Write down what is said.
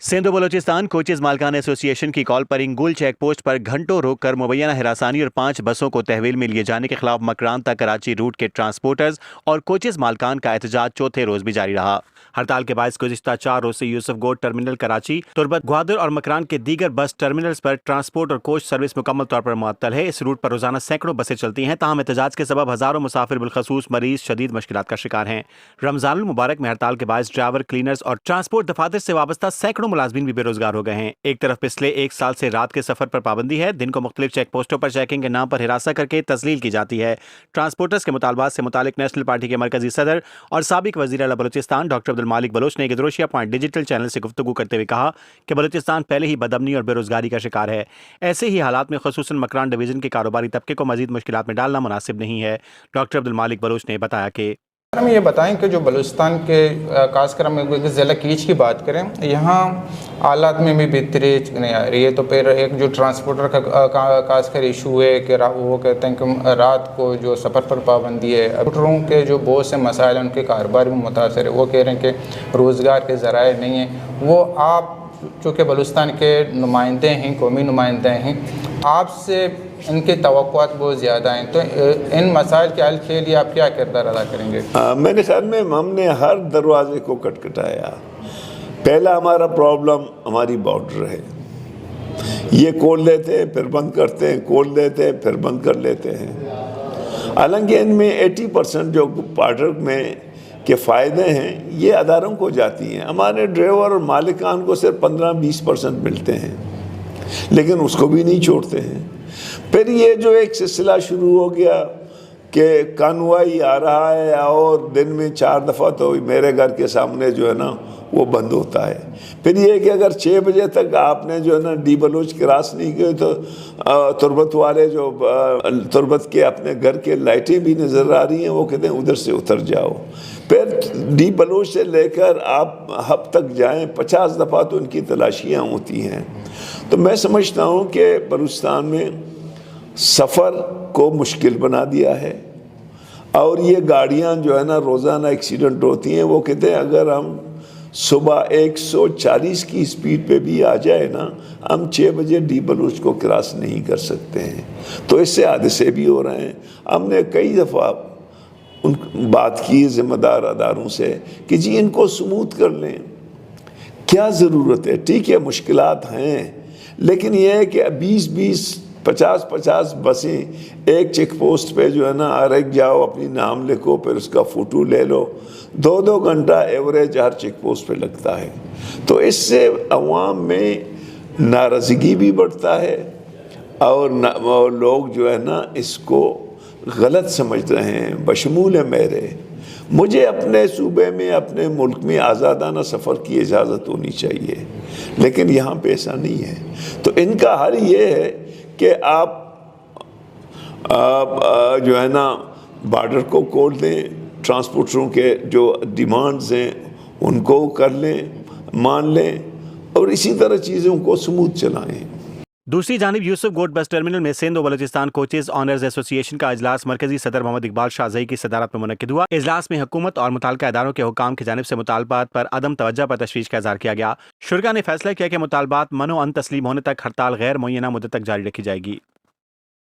Sindh Balochistan coaches मालकान association की call पर इंगुल check post पर घंटों रोक कर मुबैना हिरासानी और 5 बसों को तहवील में लिए जाने के खिलाफ मकरान तक कराची रूट के ट्रांसपोर्टर्स और कोचेज मालकान का एहतजाज चौथे रोज भी जारी रहा। हड़ताल के बायस गुज़िश्ता 4 रोज से यूसुफ गोड टर्मिनल कराची, तुर्बत, ग्वादर और मकरान के दीगर बस टर्मिनल्स पर ट्रांसपोर्ट और कोच सर्विस मुकम्मल तौर पर मुअत्तल है। इस रूट पर रोजाना सैकड़ों बसें चलती हैं, ताहम एहतजाज के सबब हजारों मुसाफिर बिलखसूस मरीज शदीद मुश्किलात का शिकार हैं। रमजानुल मुबारक में हड़ताल के बायस ड्राइवर, क्लीनर्स और ट्रांसपोर्ट दफातर से वाबस्ता सैकड़ों मुलाजमीन भी बेरोजगार हो गए हैं। एक तरफ पिछले 1 साल से रात के सफर पर पाबंदी है, दिन को मुख्तलिफ चेक पोस्टों पर चेकिंग के नाम पर हिरासा करके तस्लील की जाती है। ट्रांसपोर्टर्स के मुतालबात से मुतालिक नेशनल पार्टी के मरकजी सदर और साबिक वज़ीर आला बलूचिस्तान डॉक्टर अब्दुल मालिक बलोच ने गिदरोशिया पॉइंट डिजिटल चैनल से गुफ्तगू करते हुए कहा कि बलूचिस्तान पहले ही बदअमनी और बेरोजगारी का शिकार है। ऐसे ही हालात में खुसूसन मकरान डिवीजन के कारोबारी तबके को मजीद मुश्किलात में डालना मुनासिब नहीं है। डॉक्टर अब्दुल मालिक बलोच ने बताया कि हम ये बताएं कि जो बलूचिस्तान के खासकर हम ज़िला कीच की बात करें, यहाँ हालात में भी बेहतरी नहीं आ रही है। तो फिर एक जो ट्रांसपोर्टर का खासकर इशू है कि वो कहते हैं कि रात को जो सफ़र पर पाबंदी है, ट्रांसपोर्टरों के जो बहुत से मसाइल हैं, उनके कारोबार भी मुतासर है। वो कह रहे हैं कि रोज़गार के ज़राए नहीं हैं। वो आप चूँकि बलूचिस्तान के नुमाइंदे हैं, कौमी नुमाइंदे हैं, आपसे इनकी तवक्कुआत बहुत ज़्यादा हैं, तो इन मसाइल के हल के लिए आप क्या किरदार अदा करेंगे? मेरे ख्याल में हमने हर दरवाजे को खटखटाया। पहला हमारा प्रॉब्लम हमारी बॉर्डर है। ये खोल देते हैं फिर बंद करते हैं, खोल देते हैं फिर बंद कर लेते हैं। हालांकि इनमें 80% जो बॉर्डर में के फ़ायदे हैं ये अदारों को जाती हैं। हमारे ड्राइवर और मालिकान को सिर्फ 15-20% मिलते हैं, लेकिन उसको भी नहीं छोड़ते हैं। फिर ये जो एक सिलसिला शुरू हो गया कि कानवाई आ रहा है और दिन में 4 दफ़ा तो मेरे घर के सामने जो है ना वो बंद होता है। फिर ये कि अगर 6 बजे तक आपने जो है ना डी बलोच क्रॉस नहीं किए तो तुर्बत वाले जो तुर्बत के अपने घर के लाइटें भी नज़र आ रही हैं, वो कहते हैं उधर से उतर जाओ। फिर डी बलोच से लेकर आप हब तक जाएं, 50 दफ़ा तो इनकी तलाशियाँ होती हैं। तो मैं समझता हूँ कि बलूचिस्तान में सफ़र को मुश्किल बना दिया है। और ये गाड़ियाँ जो है ना रोज़ाना एक्सीडेंट होती हैं। वो कहते हैं अगर हम सुबह 140 की स्पीड पे भी आ जाए ना, हम 6 बजे डी बलूच को क्रॉस नहीं कर सकते हैं। तो इससे हादसे भी हो रहे हैं। हमने कई दफ़ा उन बात की ज़िम्मेदार अदारों से कि जी इनको स्मूथ कर लें, क्या ज़रूरत है। ठीक है मुश्किलात हैं, लेकिन यह है कि 20-20 50-50 बसें एक चेक पोस्ट पे जो है ना आरक जाओ, अपनी नाम लिखो, फिर उसका फ़ोटो ले लो। 2-2 घंटा एवरेज हर चेक पोस्ट पे लगता है। तो इससे अवाम में नाराज़गी भी बढ़ता है और लोग जो है ना इसको गलत समझ रहे हैं। बशमूल है मेरे, मुझे अपने सूबे में, अपने मुल्क में आज़ादाना सफ़र की इजाज़त होनी चाहिए, लेकिन यहाँ पे ऐसा नहीं है। तो इनका हल ये है कि आप जो है ना बॉर्डर को खोल दें, ट्रांसपोर्टरों के जो डिमांड्स हैं उनको कर लें, मान लें, और इसी तरह चीज़ों को स्मूथ चलाएं। दूसरी जानिब यूसुफ गोड बस टर्मिनल में सिंध और बलूचिस्तान कोचेज ऑनर्स एसोसिएशन का इजलास मरकजी सदर मोहम्मद इकबाल शाहज़ई की सदारत में मुनक्किद हुआ। इजलास में हुकूमत और मुताल्लिका इदारों के हुकाम की जानिब से मुतालबात पर अदम तवज्जो पर तशवीश का इज़हार किया गया। शुरा ने फैसला किया कि मुतालबात मनो अन तस्लीम होने तक हड़ताल गैर मुअय्यना मुद्दत तक जारी रखी जाएगी।